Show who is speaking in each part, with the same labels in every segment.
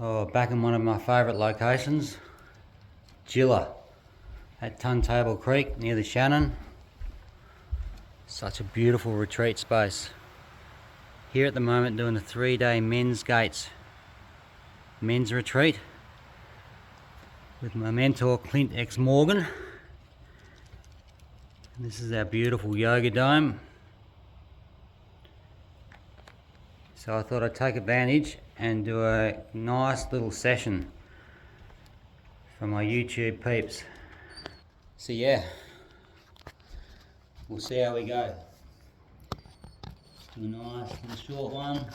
Speaker 1: Oh, back in one of my favourite locations, Gilla at Turntable Creek near the Shannon. Such a beautiful retreat space. Here at the moment doing a 3-day men's gates men's retreat with my mentor Clint X Morgan. And this is our beautiful yoga dome. So I thought I'd take advantage and do a nice little session for my YouTube peeps. So yeah, we'll see how we go. Do a nice little short one.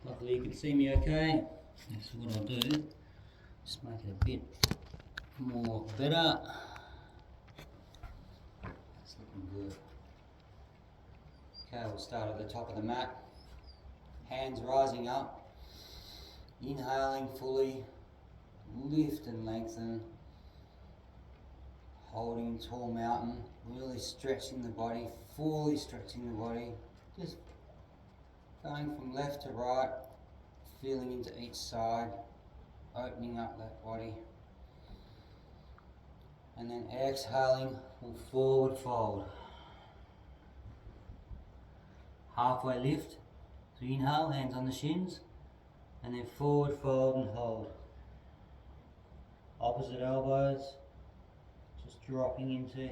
Speaker 1: Luckily you can see me okay. So what I'll do, just make it a bit more better. It's looking good. Okay, we'll start at the top of the mat. Hands rising up. Inhaling fully. Lift and lengthen. Holding tall mountain. Really stretching the body. Fully stretching the body. Just going from left to right. Feeling into each side. Opening up that body. And then exhaling, we'll forward fold. Halfway lift. So inhale, hands on the shins. And then forward fold and hold. Opposite elbows. Just dropping into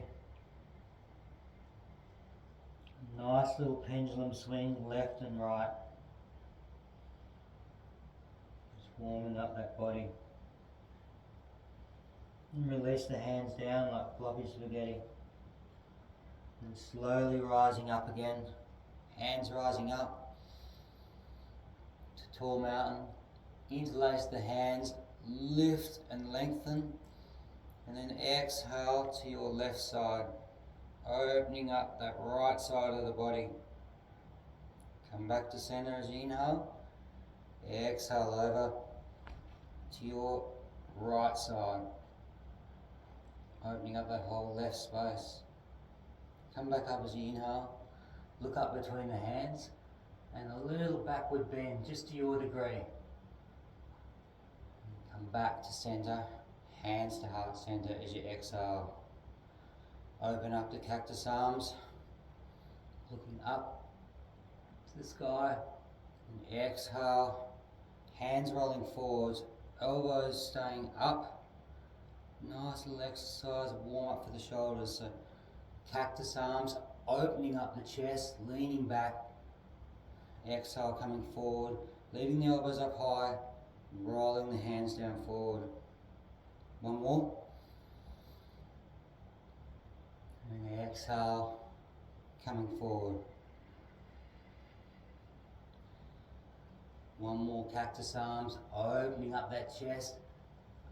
Speaker 1: a nice little pendulum swing left and right. Just warming up that body. And release the hands down like floppy spaghetti. And slowly rising up again. Hands rising up to tall mountain. Interlace the hands, lift and lengthen. And then exhale to your left side. Opening up that right side of the body. Come back to center as you inhale. Exhale over to your right side. Opening up that whole left space. Come back up as you inhale. Look up between the hands. And a little backward bend just to your degree. Come back to center. Hands to heart center as you exhale. Open up the cactus arms. Looking up to the sky. And exhale. Hands rolling forwards. Elbows staying up. Nice little exercise, warm up for the shoulders. So cactus arms, opening up the chest, leaning back. Exhale, coming forward, leaving the elbows up high, rolling the hands down forward. One more. And exhale, coming forward. One more cactus arms, opening up that chest.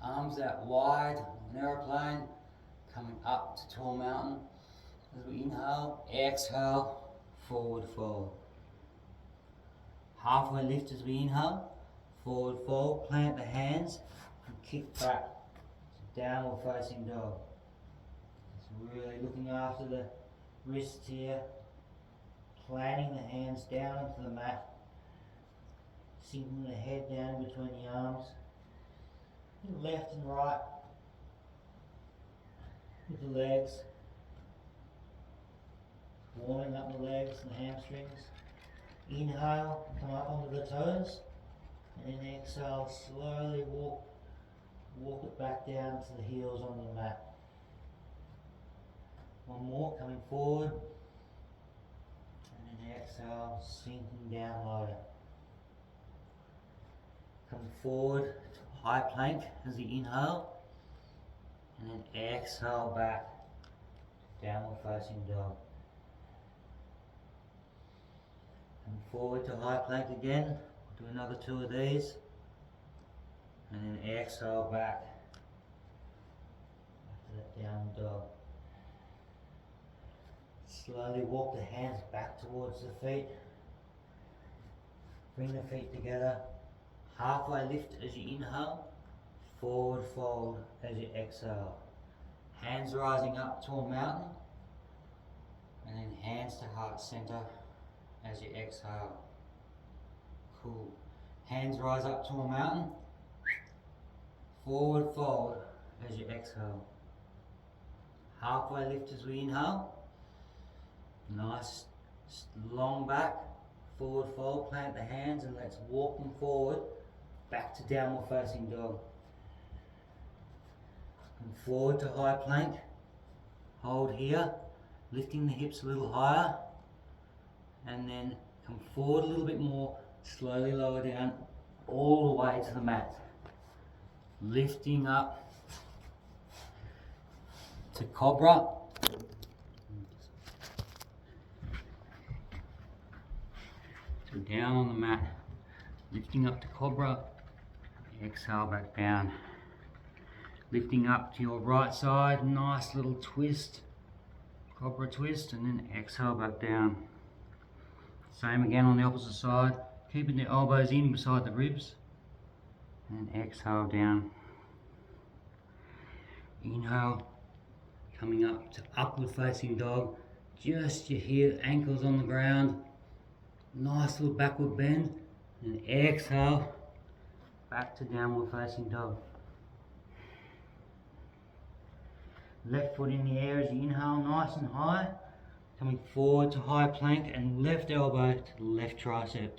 Speaker 1: Arms out wide, an aeroplane, coming up to tall mountain. As we inhale, exhale, forward fold. Halfway lift as we inhale, forward fold, plant the hands and kick back to downward facing dog. Just really looking after the wrists here, planting the hands down into the mat, sinking the head down between the arms. Left and right with the legs, warming up the legs and the hamstrings. Inhale, come up onto the toes, and then exhale, slowly walk it back down to the heels onto the mat. One more, coming forward, and then exhale, sinking down lower. Come forward. High plank as you inhale, and then exhale back, downward facing dog. And forward to high plank again, do another 2 of these, and then exhale back to that downward dog. Slowly walk the hands back towards the feet, bring the feet together. Halfway lift as you inhale, forward fold as you exhale. Hands rising up, tall mountain, and then hands hands to heart center as you exhale. Cool. Hands rise up to a mountain. Forward fold as you exhale. Halfway lift as we inhale. Nice long back. Forward fold, plant the hands and let's walk them forward back to downward facing dog. And forward to high plank. Hold here, lifting the hips a little higher. And then come forward a little bit more, slowly lower down all the way to the mat. Lifting up to cobra. So down on the mat, lifting up to cobra, exhale back down. Lifting up to your right side, nice little twist, cobra twist, and then exhale back down. Same again on the opposite side, keeping the elbows in beside the ribs, and exhale down. Inhale, coming up to upward facing dog, just your heel, ankles on the ground, nice little backward bend, and exhale, back to downward facing dog. Left foot in the air as you inhale, nice and high. Coming forward to high plank and left elbow to the left tricep.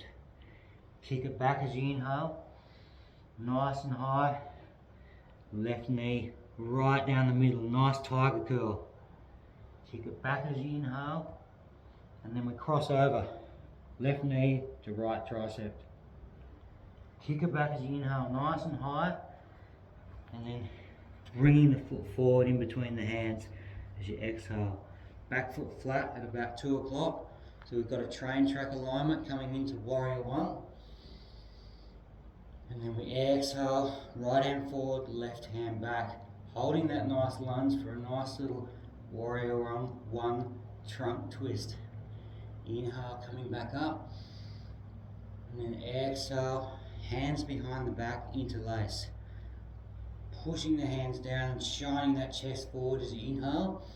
Speaker 1: Kick it back as you inhale, nice and high. Left knee right down the middle, nice tiger curl. Kick it back as you inhale, and then we cross over. Left knee to right tricep. Kick it back as you inhale, nice and high, and then bringing the foot forward in between the hands as you exhale. Back foot flat at about 2 o'clock. So we've got a train track alignment coming into warrior one. And then we exhale, right hand forward, left hand back. Holding that nice lunge for a nice little warrior one trunk twist. Inhale, coming back up. And then exhale, hands behind the back, interlace. Pushing the hands down and shining that chest forward as you inhale.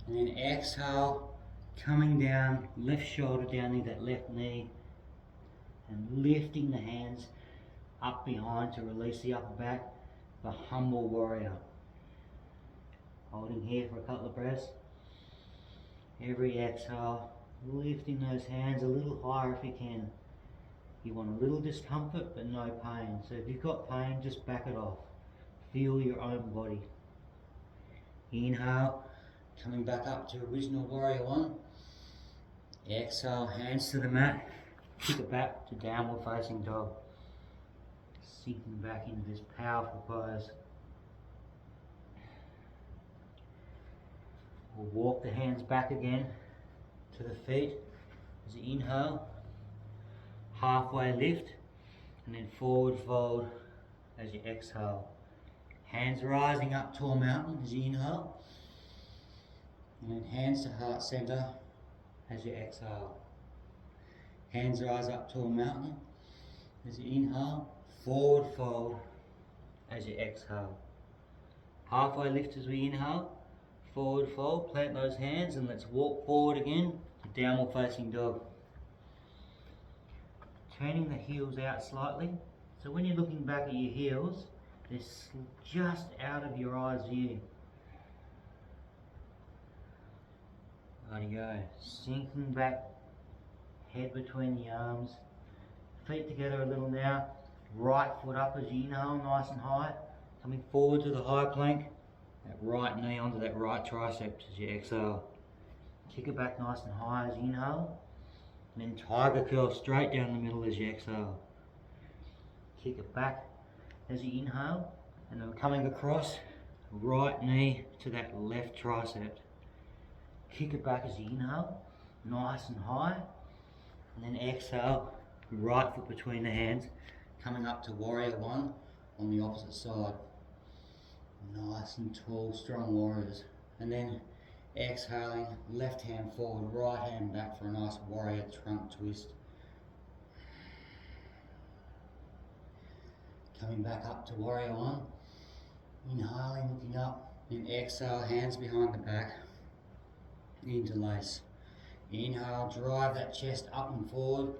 Speaker 1: And then exhale, coming down, left shoulder down into that left knee. And lifting the hands up behind to release the upper back, the humble warrior. Holding here for a couple of breaths. Every exhale, lifting those hands a little higher if you can. You want a little discomfort but no pain. So if you've got pain, just back it off. Feel your own body. Inhale, coming back up to original warrior one. Exhale, hands to the mat. Kick it back to downward facing dog. Sinking back into this powerful pose. We'll walk the hands back again to the feet as you inhale. Halfway lift and then forward fold as you exhale. Hands rising up to a mountain as you inhale. And then hands to heart center as you exhale. Hands rise up to a mountain as you inhale. Forward fold as you exhale. Halfway lift as we inhale. Forward fold, plant those hands and let's walk forward again to downward facing dog. Turning the heels out slightly. So when you're looking back at your heels, they're just out of your eye's view. Rightio. Sinking back, head between the arms. Feet together a little now. Right foot up as you inhale, nice and high. Coming forward to the high plank. That right knee onto that right tricep as you exhale. Kick it back nice and high as you inhale. And then tiger curl straight down the middle as you exhale. Kick it back as you inhale. And then coming across, right knee to that left tricep. Kick it back as you inhale, nice and high. And then exhale, right foot between the hands. Coming up to warrior one on the opposite side. Nice and tall, strong warriors. And then exhaling, left hand forward, right hand back for a nice warrior trunk twist. Coming back up to warrior one. Inhaling, looking up. Then exhale, hands behind the back. Interlace. Inhale, drive that chest up and forward.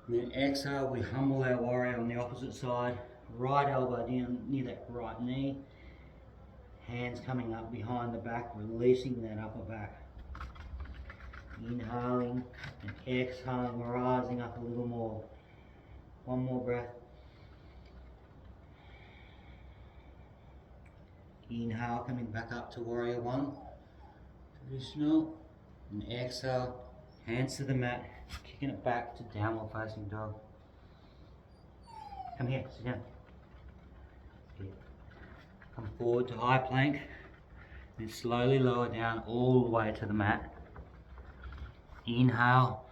Speaker 1: Then exhale, we humble our warrior on the opposite side. Right elbow down near that right knee. Hands coming up behind the back, releasing that upper back. Inhaling and exhaling, rising up a little more. One more breath. Inhale, coming back up to warrior one. Traditional. And exhale, hands to the mat, kicking it back to downward facing dog. Come here, sit down. Good. Come forward to high plank. Then slowly lower down all the way to the mat. Inhale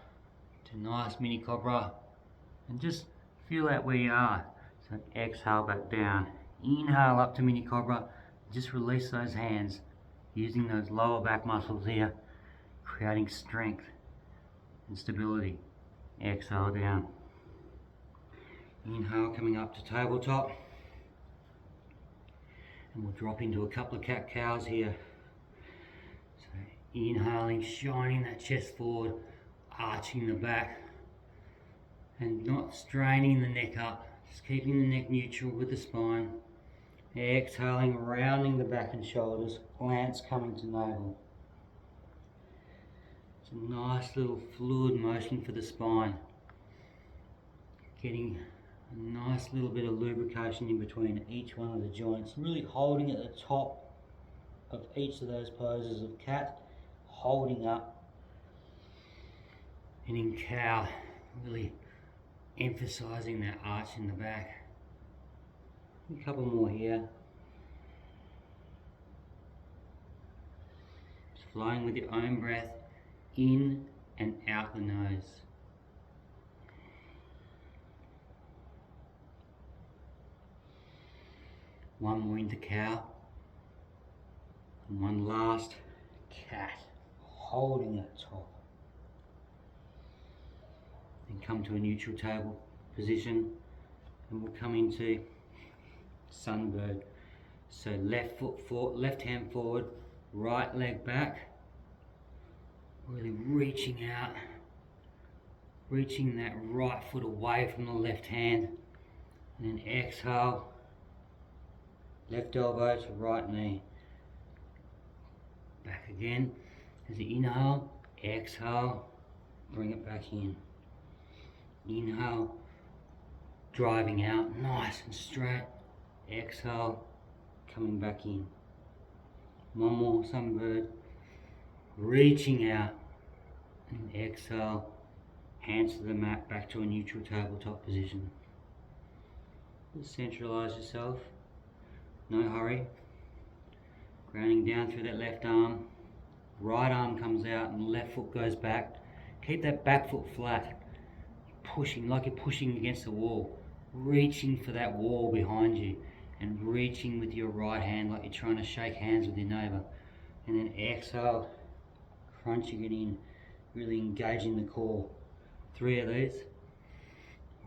Speaker 1: to nice mini cobra. And just feel out where you are. So exhale back down. Inhale up to mini cobra. Just release those hands, using those lower back muscles here, creating strength and stability. Exhale down. Inhale, coming up to tabletop. And we'll drop into a couple of cat cows here. So inhaling, shining that chest forward, arching the back, and not straining the neck up, just keeping the neck neutral with the spine. Exhaling, rounding the back and shoulders, glance coming to navel. It's a nice little fluid motion for the spine. Getting a nice little bit of lubrication in between each one of the joints. Really holding at the top of each of those poses of cat, holding up. And in cow, really emphasizing that arch in the back. A couple more here. Just flowing with your own breath in and out the nose. One more into cow. And one last cat, holding at top. Then come to a neutral table position, and we'll come into sunbird. So left foot forward, left hand forward, right leg back. Really reaching out, reaching that right foot away from the left hand. And then exhale, left elbow to right knee. Back again. As you inhale, exhale, bring it back in. Inhale, driving out, nice and straight. Exhale, coming back in. One more sunbird. Reaching out. And exhale, hands to the mat, back to a neutral tabletop position. Just centralize yourself. No hurry. Grounding down through that left arm. Right arm comes out and left foot goes back. Keep that back foot flat. Pushing like you're pushing against the wall. Reaching for that wall behind you. And reaching with your right hand like you're trying to shake hands with your neighbour. And then exhale, crunching it in, really engaging the core. 3 of these.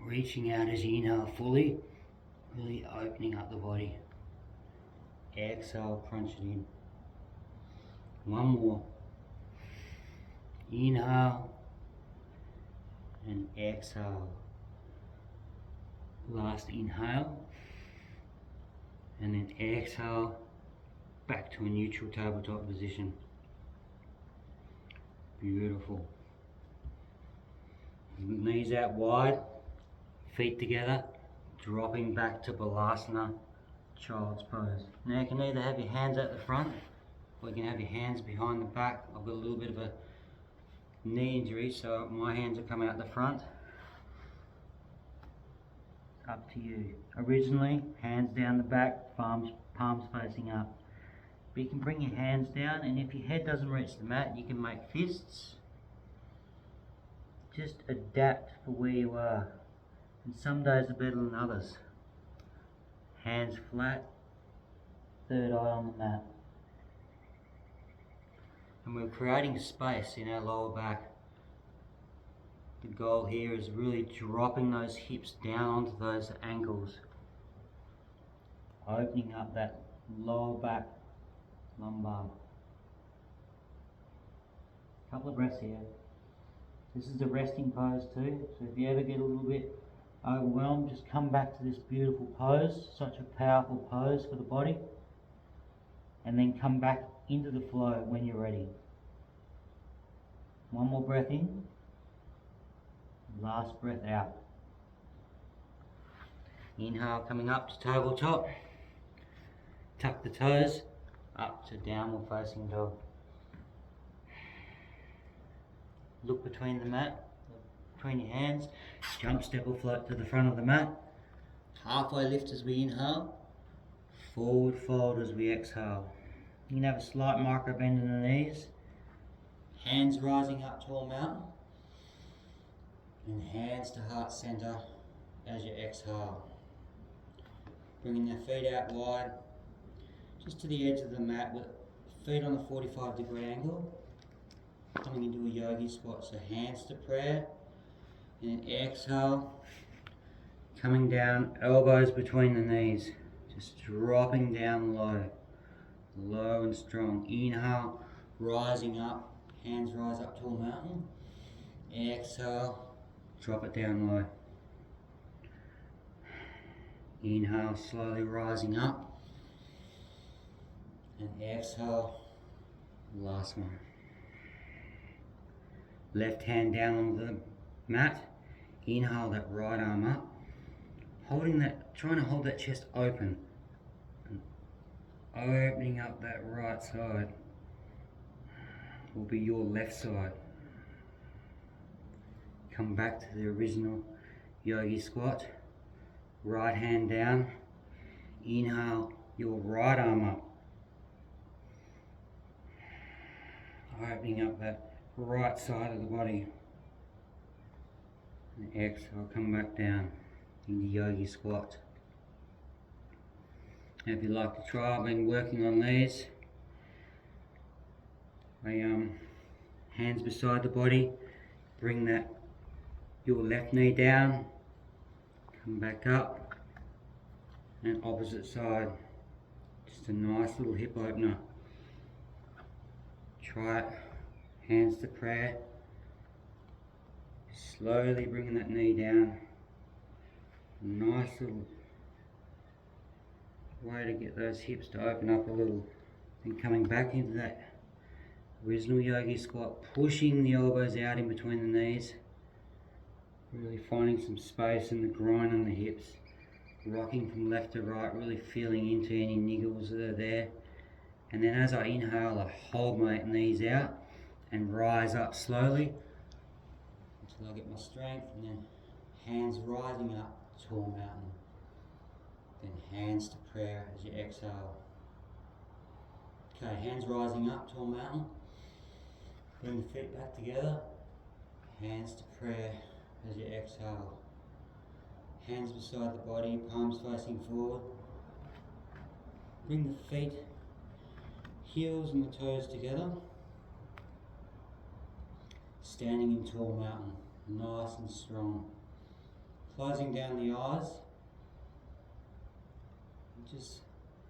Speaker 1: Reaching out as you inhale fully, really opening up the body. Exhale, crunch it in. One more. Inhale and exhale. Last inhale. And then exhale, back to a neutral tabletop position. Beautiful. Knees out wide, feet together, dropping back to Balasana, child's pose. Now you can either have your hands at the front, or you can have your hands behind the back. I've got a little bit of a knee injury, so my hands are coming out the front. Up to you. Originally, hands down the back, palms facing up. But you can bring your hands down, and if your head doesn't reach the mat, you can make fists. Just adapt for where you are. And some days are better than others. Hands flat, third eye on the mat. And we're creating space in our lower back. The goal here is really dropping those hips down onto those ankles. Opening up that lower back lumbar. Couple of breaths here. This is the resting pose too, so if you ever get a little bit overwhelmed, just come back to this beautiful pose, such a powerful pose for the body, and then come back into the flow when you're ready. One more breath in, last breath out. Inhale, coming up to tabletop, tuck the toes, up to downward facing dog. Look between the mat, between your hands, jump, step or float to the front of the mat. Halfway lift as we inhale, forward fold as we exhale. You can have a slight micro bend in the knees, hands rising up tall mountain, and hands to heart center as you exhale. Bringing the feet out wide, just to the edge of the mat with feet on a 45-degree angle. Coming into a yogi squat, so hands to prayer, and then exhale, coming down, elbows between the knees, just dropping down low, low and strong. Inhale, rising up, hands rise up tall mountain. Exhale, drop it down low. Inhale, slowly rising up, and exhale, last one. Left hand down on the mat, inhale that right arm up, holding that, trying to hold that chest open, and opening up that right side will be your left side. Come back to the original yogi squat, right hand down, inhale your right arm up, opening up that right side of the body, and exhale, come back down into yogi squat. Now if you'd like to try, I've been working on these. Hands beside the body, bring that your left knee down, come back up, and opposite side. Just a nice little hip opener. Try it. Hands to prayer. Slowly bringing that knee down. Nice little way to get those hips to open up a little. Then coming back into that original yogi squat, pushing the elbows out in between the knees. Really finding some space in the groin and the hips. Rocking from left to right, really feeling into any niggles that are there. And then as I inhale, I hold my knees out and rise up slowly until I get my strength, and then hands rising up, tall mountain. Then hands to prayer as you exhale. Okay, hands rising up, tall mountain. Bring the feet back together. Hands to prayer as you exhale. Hands beside the body, palms facing forward. Bring the feet, heels and the toes together. Standing in tall mountain, nice and strong. Closing down the eyes. And just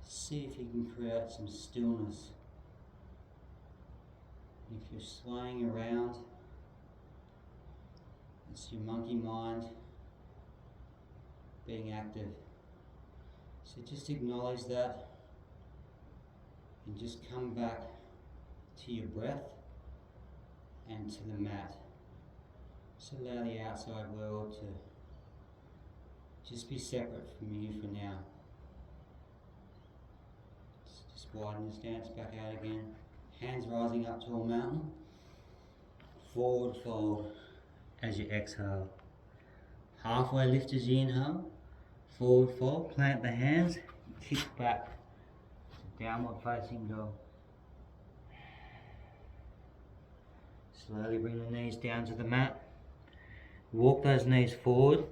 Speaker 1: see if you can create some stillness. If you're swaying around, it's your monkey mind being active. So just acknowledge that and just come back to your breath and to the mat. Just allow the outside world to just be separate from you for now. Just widen the stance back out again. Hands rising up tall mountain. Forward fold as you exhale. Halfway lift as you inhale. Forward fold, plant the hands, kick back to downward facing dog. Slowly bring the knees down to the mat. Walk those knees forward,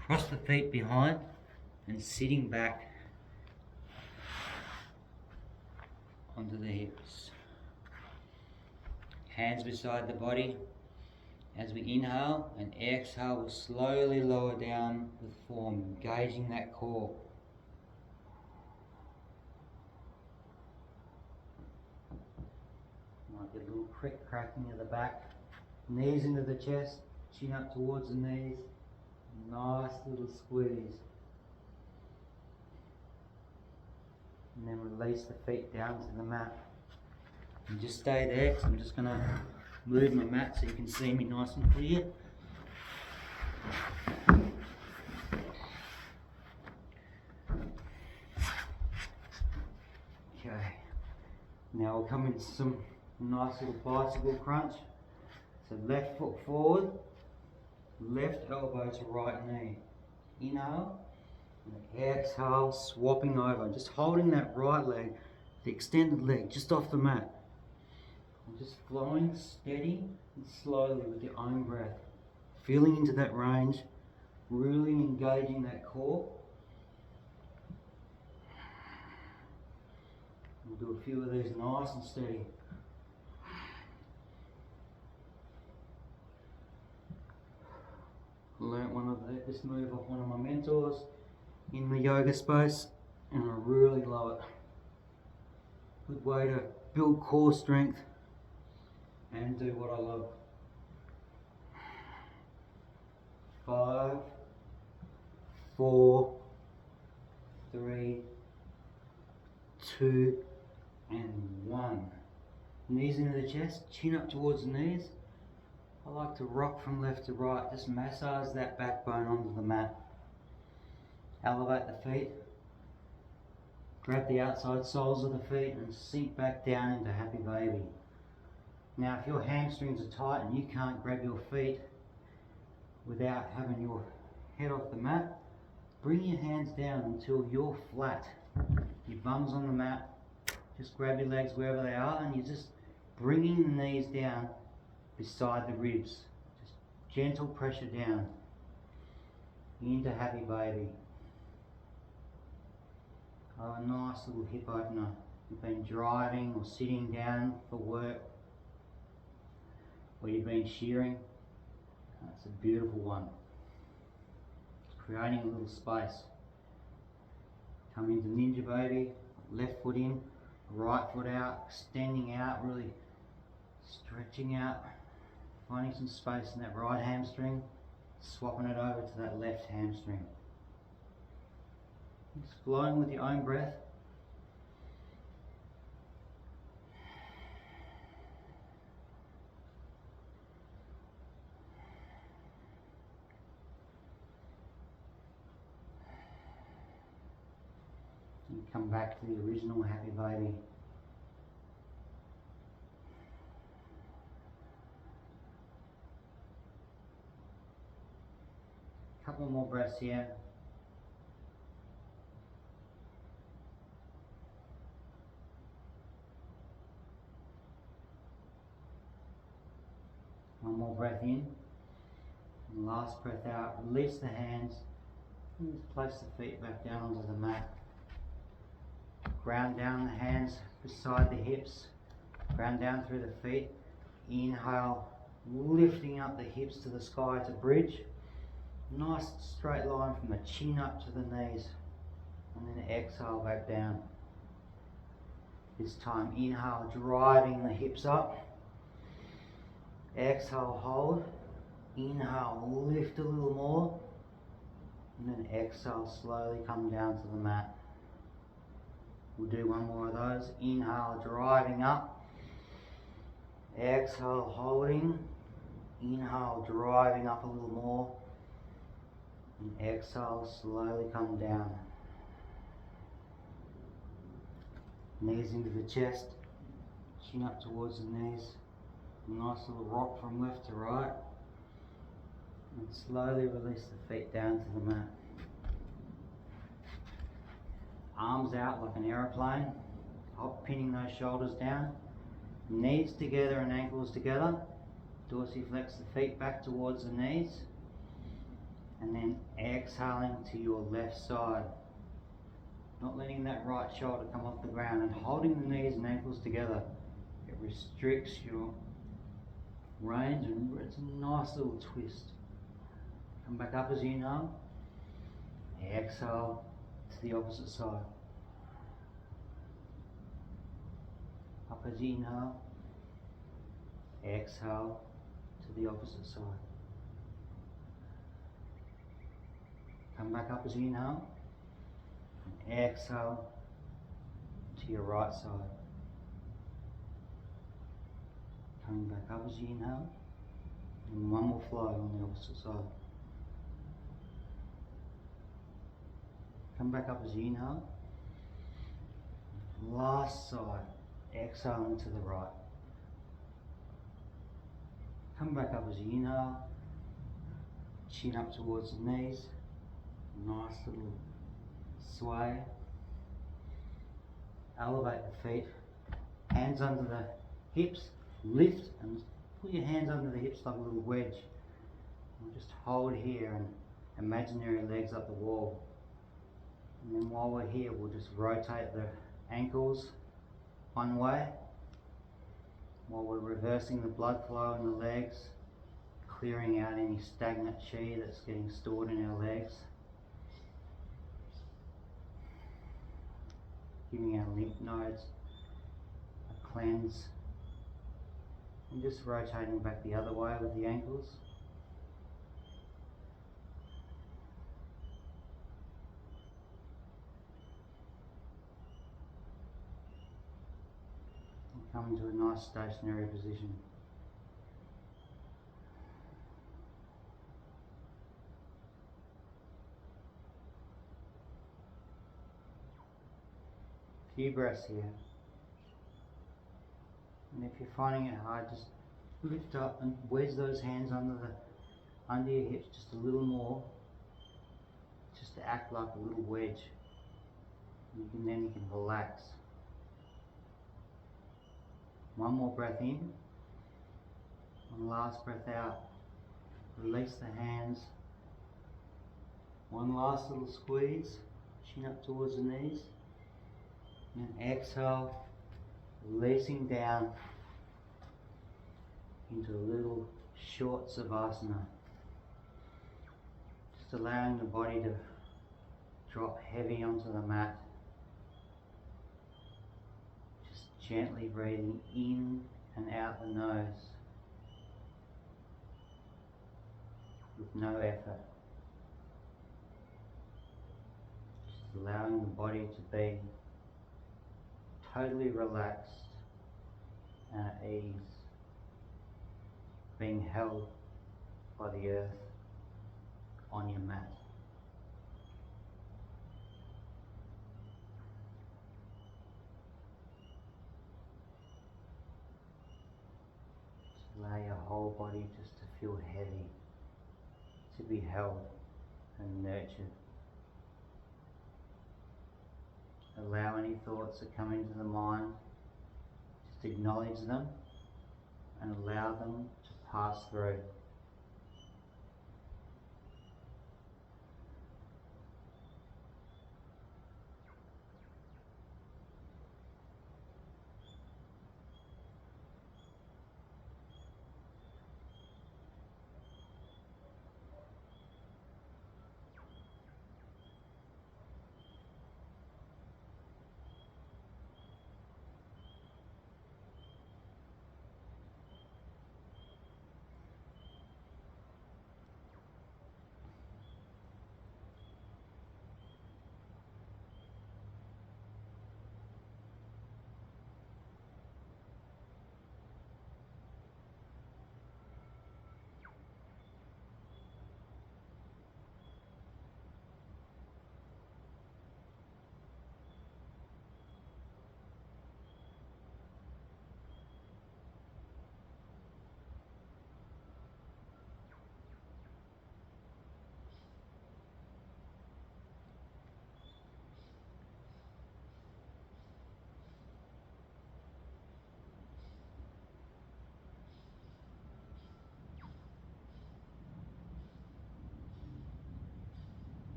Speaker 1: cross the feet behind, and sitting back onto the hips. Hands beside the body. As we inhale and exhale, we'll slowly lower down with form, engaging that core. Might get a little cracking of the back. Knees into the chest, chin up towards the knees. Nice little squeeze. And then release the feet down to the mat. And just stay there, because I'm just going to move my mat so you can see me nice and clear. Okay, now we'll come into some nice little bicycle crunch. So left foot forward, left elbow to right knee. Inhale, and exhale, swapping over. Just holding that right leg, the extended leg, just off the mat. And just flowing steady and slowly with your own breath. Feeling into that range, really engaging that core. We'll do a few of these nice and steady. Learned this move off one of my mentors in the yoga space, and I really love it. Good way to build core strength and do what I love. 5, 4, 3, 2, and 1. Knees into the chest, chin up towards the knees. I like to rock from left to right, just massage that backbone onto the mat. Elevate the feet, grab the outside soles of the feet and sink back down into happy baby. Now if your hamstrings are tight and you can't grab your feet without having your head off the mat, bring your hands down until you're flat. Your bum's on the mat, just grab your legs wherever they are and you're just bringing the knees down beside the ribs. Just gentle pressure down into happy baby. Oh, a nice little hip opener. You've been driving or sitting down for work, or you've been shearing. That's a beautiful one. Creating a little space. Come into ninja baby, left foot in, right foot out, extending out, really stretching out, finding some space in that right hamstring, swapping it over to that left hamstring. Just flowing with your own breath. And come back to the original happy baby. Couple more breaths here. One more breath in. And last breath out. Release the hands. And just place the feet back down onto the mat. Ground down the hands beside the hips. Ground down through the feet. Inhale, lifting up the hips to the sky to bridge. Nice straight line from the chin up to the knees. And then exhale back down. This time inhale, driving the hips up. Exhale, hold. Inhale, lift a little more. And then exhale, slowly come down to the mat. We'll do one more of those. Inhale, driving up. Exhale, holding. Inhale, driving up a little more. And exhale, slowly come down. Knees into the chest. Chin up towards the knees. Nice little rock from left to right. And slowly release the feet down to the mat. Arms out like an aeroplane. Pinning those shoulders down. Knees together and ankles together. Dorsiflex the feet back towards the knees. And then exhaling to your left side. Not letting that right shoulder come off the ground and holding the knees and ankles together. It restricts your range and it's a nice little twist. Come back up as you inhale. Exhale to the opposite side. Up as you inhale. Exhale to to the opposite side. Come back up as you inhale, and exhale to your right side. Coming back up as you inhale, and one more flow on the opposite side. Come back up as you inhale. Last side, exhaling to the right. Come back up as you inhale, chin up towards the knees, nice little sway. Elevate the feet, hands under the hips, lift and put your hands under the hips like a little wedge. And just hold here and imaginary legs up the wall. And then while we're here, we'll just rotate the ankles one way while we're reversing the blood flow in the legs, clearing out any stagnant chi that's getting stored in our legs, giving our lymph nodes a cleanse, and just rotating back the other way with the ankles. Come into a nice stationary position. Few breaths here. And if you're finding it hard, just lift up and wedge those hands under your hips just a little more, just to act like a little wedge. Then you can relax. One more breath in, one last breath out. Release the hands. One last little squeeze, chin up towards the knees. And exhale, releasing down into a little short savasana. Just allowing the body to drop heavy onto the mat. Gently breathing in and out the nose with no effort. Just allowing the body to be totally relaxed and at ease, being held by the earth on your mat. Allow your whole body just to feel heavy, to be held and nurtured. Allow any thoughts that come into the mind, just acknowledge them and allow them to pass through.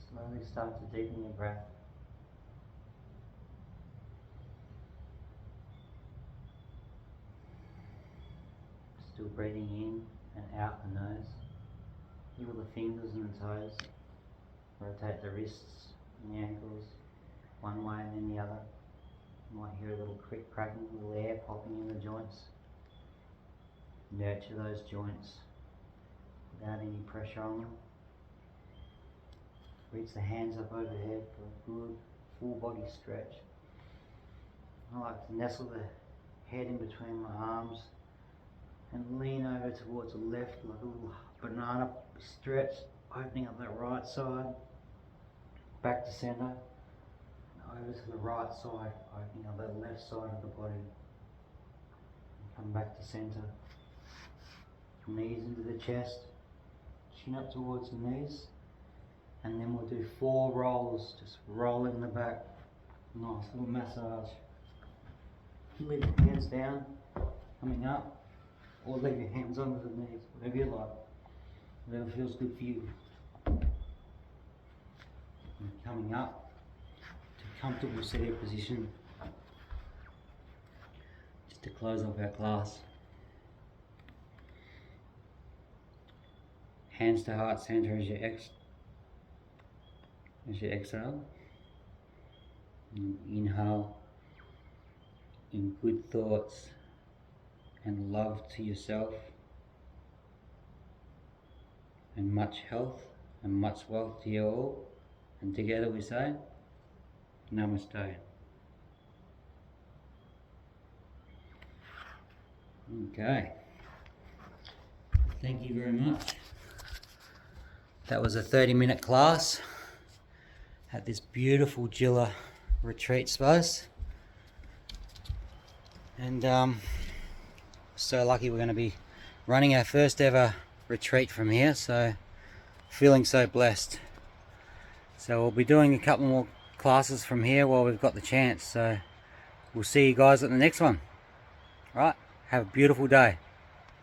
Speaker 1: Slowly start to deepen your breath. Still breathing in and out the nose. Wiggle the fingers and the toes. Rotate the wrists and the ankles one way and then the other. You might hear a little crick cracking, a little air popping in the joints. Nurture those joints without any pressure on them. Reach the hands up overhead for a good full body stretch. I like to nestle the head in between my arms and lean over towards the left like a little banana stretch, opening up that right side, back to centre, and over to the right side, opening up that left side of the body, and come back to centre. Knees into the chest, chin up towards the knees, and then we'll do 4 rolls, just rolling the back, nice little massage. Leave your hands down, coming up, or leave your hands under the knees, whatever you like, whatever feels good for you. And coming up to comfortable seated position, just to close off our class. Hands to heart center as you exhale. And inhale in good thoughts and love to yourself, and much health and much wealth to you all. And together we say, Namaste. Okay. Thank you very much. That was a 30-minute class at this beautiful Jilla retreat space. And so lucky we're going to be running our first ever retreat from here, so feeling so blessed. So we'll be doing a couple more classes from here while we've got the chance, so we'll see you guys at the next one. All right, have a beautiful day.